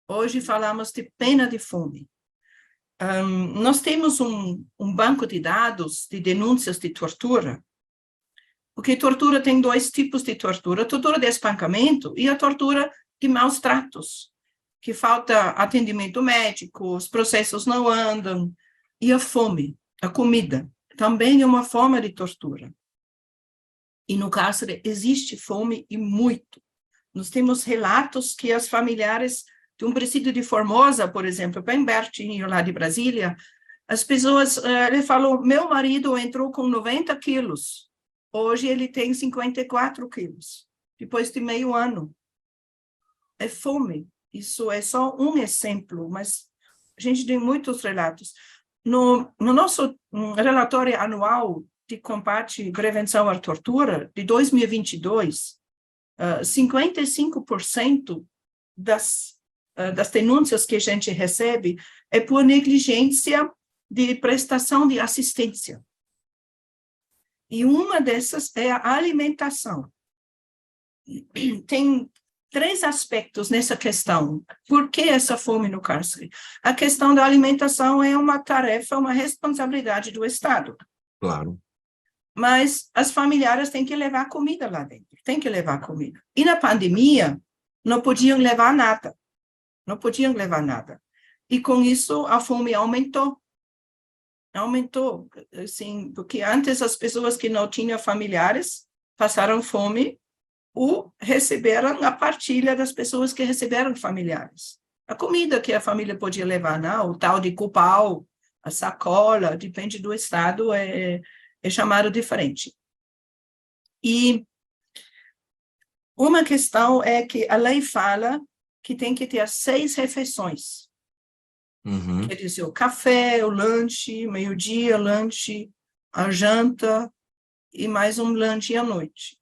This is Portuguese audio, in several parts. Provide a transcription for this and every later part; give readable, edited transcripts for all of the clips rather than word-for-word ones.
Hoje falamos de pena de fome. Nós temos um banco de dados de denúncias de tortura, porque tortura tem dois tipos de tortura: a tortura de espancamento e a tortura de maus tratos, que falta atendimento médico, os processos não andam, e a fome, a comida, também é uma forma de tortura. E no cárcere existe fome e muito. Nós temos relatos que as familiares de um presídio de Formosa, por exemplo, bem pertinho lá de Brasília, as pessoas, ele falou, meu marido entrou com 90 quilos, hoje ele tem 54 quilos, depois de meio ano. É fome, isso é só um exemplo, mas a gente tem muitos relatos. No nosso relatório anual de combate e prevenção à tortura, de 2022, 55% das denúncias que a gente recebe é por negligência de prestação de assistência. E uma dessas é a alimentação. Tem 3 aspectos nessa questão. Por que essa fome no cárcere? A questão da alimentação é uma tarefa, uma responsabilidade do Estado. Claro. Mas as familiares têm que levar comida lá dentro, têm que levar comida. E na pandemia, não podiam levar nada. Não podiam levar nada. E com isso, a fome aumentou. Aumentou, assim, porque antes as pessoas que não tinham familiares passaram fome ou receberam a partilha das pessoas que receberam familiares. A comida que a família podia levar, não, o tal de cupau, a sacola, depende do estado, é chamado diferente. E uma questão é que a lei fala que tem que ter 6 refeições. Uhum. Quer dizer, o café, o lanche, meio-dia, lanche, a janta e mais um lanche à noite.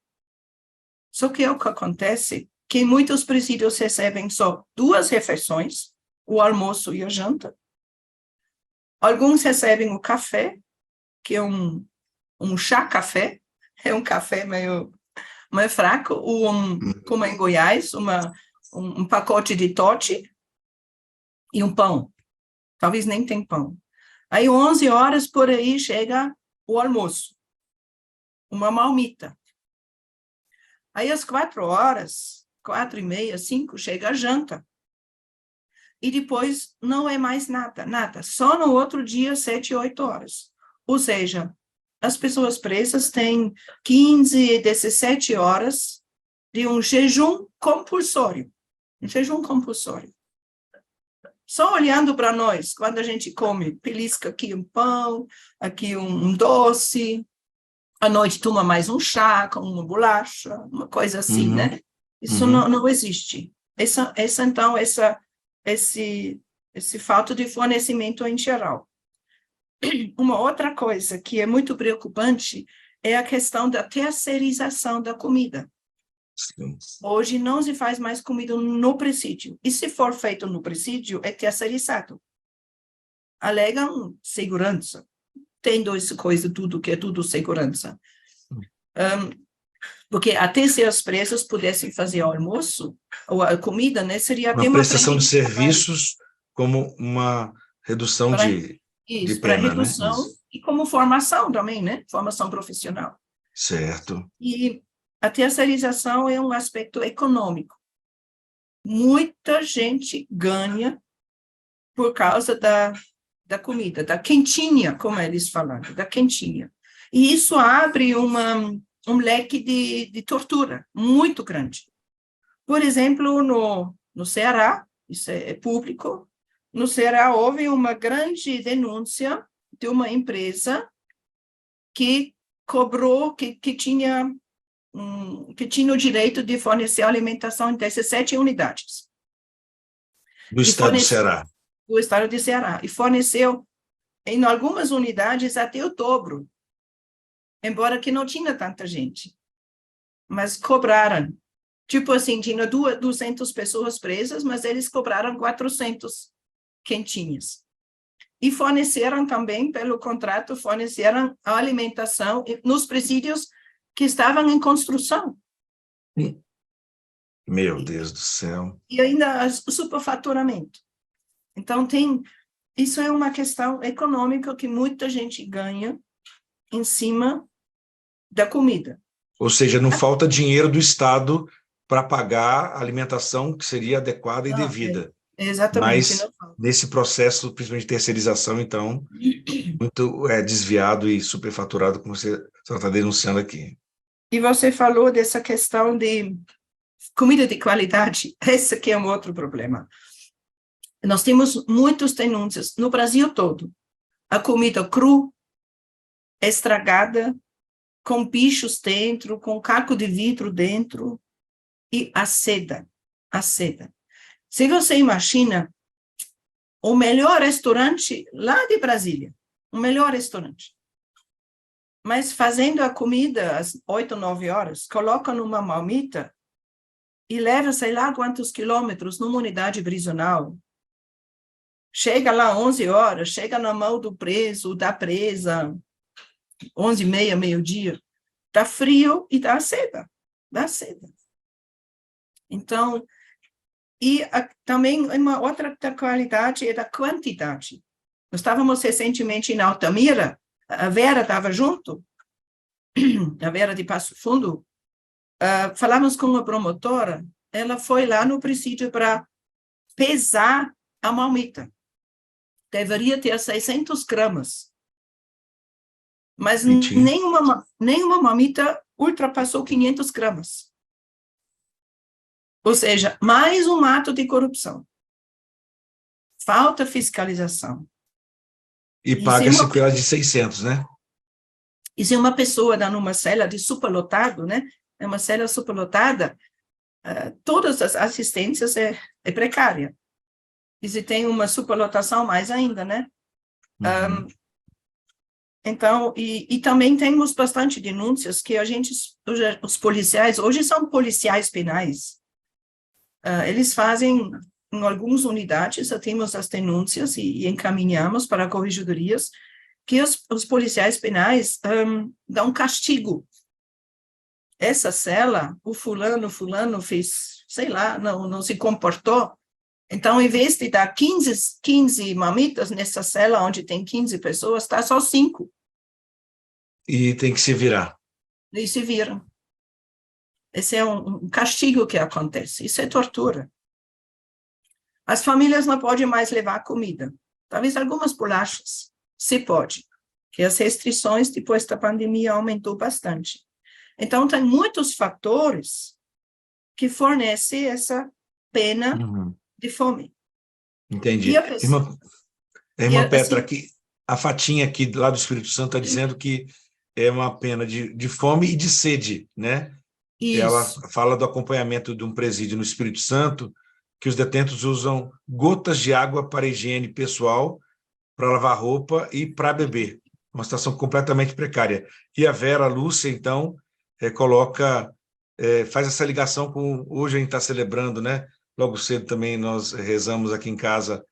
Só que o que acontece que muitos presídios recebem só 2 refeições, o almoço e a janta. Alguns recebem o café, que é um chá-café, é um café meio fraco, ou como em Goiás, um pacote de Toddy e um pão. Talvez nem tem pão. Aí, 11 horas, por aí, chega o almoço. Uma marmita. Aí, às 4 horas, 4h30, 5, chega a janta. E depois, não é mais nada, nada. Só no outro dia, 7, 8 horas. Ou seja, as pessoas presas têm 15, 17 horas de um jejum compulsório. Um jejum compulsório. Só olhando para nós, quando a gente come, belisca aqui um pão, aqui um doce, à noite toma mais um chá com uma bolacha, uma coisa assim, né? Isso não existe. Esse falta de fornecimento em geral. Uma outra coisa que é muito preocupante é a questão da terceirização da comida. Sim. Hoje não se faz mais comida no presídio. E se for feito no presídio, é terceirizado. Alegam segurança. Tem 2 coisas, tudo que é tudo segurança. Porque até se as presas pudessem fazer o almoço, ou a comida, né, seria até Uma prestação de serviços como uma redução de para pena, né? redução e como formação também, né? Formação profissional. Certo. E a terceirização é um aspecto econômico. Muita gente ganha por causa da comida, da quentinha, como eles falam, da quentinha. E isso abre um leque de tortura muito grande. Por exemplo, no Ceará, isso é público, no Ceará houve uma grande denúncia de uma empresa que cobrou, que tinha o direito de fornecer alimentação em 17 unidades. Do estado do Ceará. Do estado de Ceará. E forneceu, em algumas unidades, até o dobro. Embora que não tinha tanta gente. Mas cobraram. Tipo assim, tinha 200 pessoas presas, mas eles cobraram 400 quentinhas. E forneceram também, pelo contrato, forneceram a alimentação nos presídios que estavam em construção. Meu Deus do céu. E ainda o superfaturamento. Então, isso é uma questão econômica que muita gente ganha em cima da comida. Ou seja, não falta dinheiro do Estado para pagar a alimentação que seria adequada e devida. Exatamente. Mas Não falta. nesse processo, principalmente de terceirização, então, muito desviado e superfaturado, como você está denunciando aqui. E você falou dessa questão de comida de qualidade. Esse que é um outro problema. Nós temos muitas denúncias no Brasil todo. A comida cru, estragada, com bichos dentro, com caco de vidro dentro, e azeda. Se você imagina o melhor restaurante lá de Brasília, o melhor restaurante, mas fazendo a comida às 8, 9 horas, coloca numa marmita e leva sei lá quantos quilômetros numa unidade prisional. Chega lá 11 horas, chega na mão do preso, da presa, 11h30, meio-dia. Está frio e dá seda. Então, também uma outra qualidade é da quantidade. Nós estávamos recentemente em Altamira, a Vera estava junto, a Vera de Passo Fundo, falamos com uma promotora, ela foi lá no presídio para pesar a marmita. Deveria ter 600 gramas. Mas nenhuma marmita ultrapassou 500 gramas. Ou seja, mais um ato de corrupção. Falta fiscalização. E paga-se pela de 600, né? E se uma pessoa dá numa cela de superlotado, né? É uma cela superlotada, todas as assistências é precária. E se tem uma superlotação, mais ainda, né? Uhum. Então, e também temos bastante denúncias que os policiais, hoje são policiais penais, eles fazem, em algumas unidades, já temos as denúncias e encaminhamos para corregedorias, que os policiais penais dão castigo. Essa cela, o fulano fez, sei lá, não se comportou. Então, em vez de dar 15 marmitas nessa cela onde tem 15 pessoas, está só 5. E tem que se virar. E se viram. Esse é um castigo que acontece. Isso é tortura. As famílias não podem mais levar comida. Talvez algumas bolachas. Se pode. Que as restrições depois da pandemia aumentou bastante. Então, tem muitos fatores que fornecem essa pena de fome. Entendi. Irmã Petra, assim, aqui, a Fatinha aqui lá do Espírito Santo está dizendo que é uma pena de fome e de sede, né? Isso. Ela fala do acompanhamento de um presídio no Espírito Santo, que os detentos usam gotas de água para higiene pessoal, para lavar roupa e para beber. Uma situação completamente precária. E a Vera Lúcia, então, faz essa ligação com... Hoje a gente está celebrando, né? Logo cedo também nós rezamos aqui em casa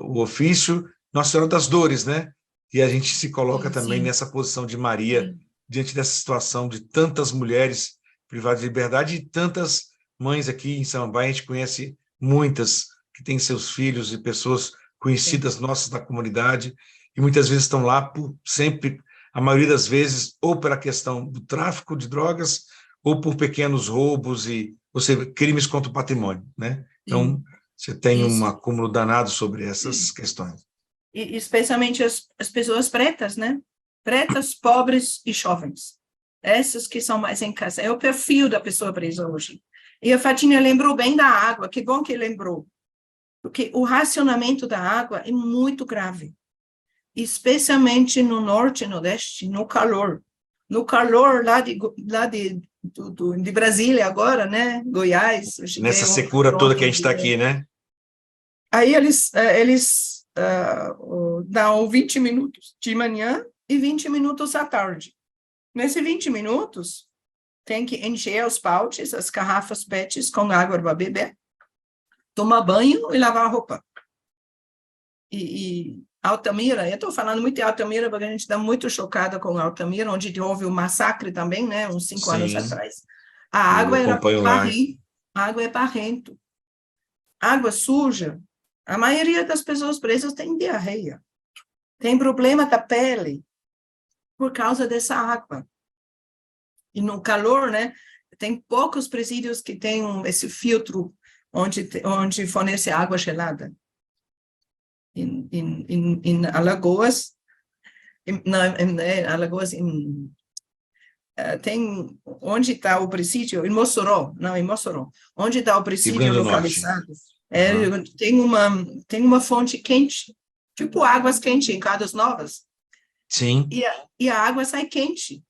o ofício Nossa Senhora das Dores, né? E a gente se coloca também nessa posição de Maria, diante dessa situação de tantas mulheres privadas de liberdade e tantas mães aqui em Samambaia. A gente conhece muitas que têm seus filhos e pessoas conhecidas nossas da comunidade e muitas vezes estão lá por sempre, a maioria das vezes, ou pela questão do tráfico de drogas ou por pequenos roubos ou seja, crimes contra o patrimônio, né? Então, você tem um acúmulo danado sobre essas questões. E especialmente as pessoas pretas, né? Pretas, pobres e jovens. Essas que são mais em casa. É o perfil da pessoa presa hoje. E a Fatinha lembrou bem da água. Que bom que lembrou. Porque o racionamento da água é muito grave. Especialmente no norte e nordeste, no calor. No calor lá de Brasília agora, né? Goiás. Nessa secura toda que a gente está aqui, né? Aí eles dão 20 minutos de manhã e 20 minutos à tarde. Nesses 20 minutos, tem que encher os potes, as garrafas PETs com água para beber, tomar banho e lavar a roupa. E Altamira, eu estou falando muito de Altamira porque a gente está muito chocada com Altamira, onde houve um massacre também, né, uns 5 anos atrás. A Eu água era acompanho lá. barrento. A água é barrento. Água suja. A maioria das pessoas presas tem diarreia. Tem problema da pele por causa dessa água. E no calor, né? Tem poucos presídios que têm esse filtro onde fornece água gelada. Em Alagoas, Alagoas, tem onde está o presídio, em Mossoró, não, em Mossoró, onde está o Rio presídio Grande do Norte. localizado, Uhum. tem uma fonte quente, tipo águas quentes em Caldas Novas, Sim, e a água sai quente,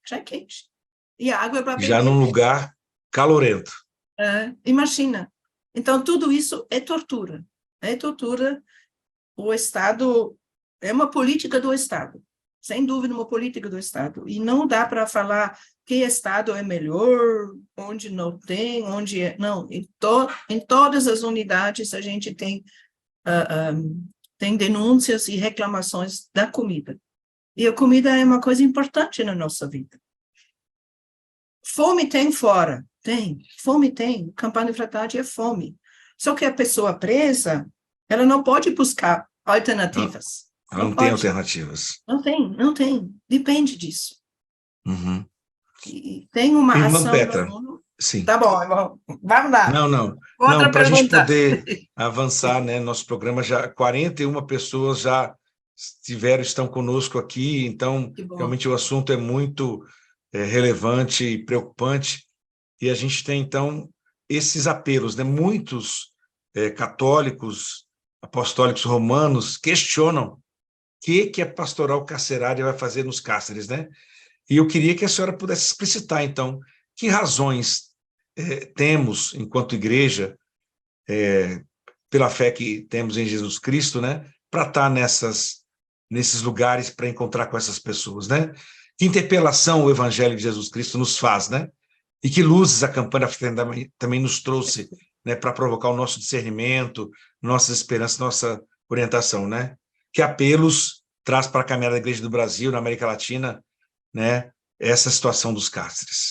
e a água é para já beber num mesmo. lugar calorento. Imagina. Então, tudo isso é tortura, o Estado, é uma política do Estado, sem dúvida uma política do Estado, e não dá para falar que Estado é melhor, onde não tem, onde é, não, em todas as unidades a gente tem denúncias e reclamações da comida, e a comida é uma coisa importante na nossa vida. Fome tem fora, fome tem, Campana Frade é fome, só que a pessoa presa, ela não pode buscar Ela alternativas. ela Não não tem pode. alternativas. Não tem. Depende disso. Uhum. E tem uma Irmã ação da Petra, ONU. sim. Tá bom, irmão. Vamos lá. Não, não. Não, Outra para a gente pergunta. poder avançar, né? Nosso programa já 41 pessoas já estão conosco aqui, então Que bom. realmente o assunto é muito relevante e preocupante. E a gente tem, então, esses apelos, né? Muitos católicos, apostólicos romanos questionam o que a pastoral carcerária vai fazer nos cárceres, né? E eu queria que a senhora pudesse explicitar, então, que razões temos, enquanto igreja, pela fé que temos em Jesus Cristo, né, para estar nesses lugares, para encontrar com essas pessoas, né? Que interpelação o Evangelho de Jesus Cristo nos faz, né? E que luzes a campanha da fraternidade também nos trouxe, né, para provocar o nosso discernimento, nossas esperanças, nossa orientação, né? Que apelos traz para a caminhada da Igreja do Brasil, na América Latina, né, essa situação dos cárceres.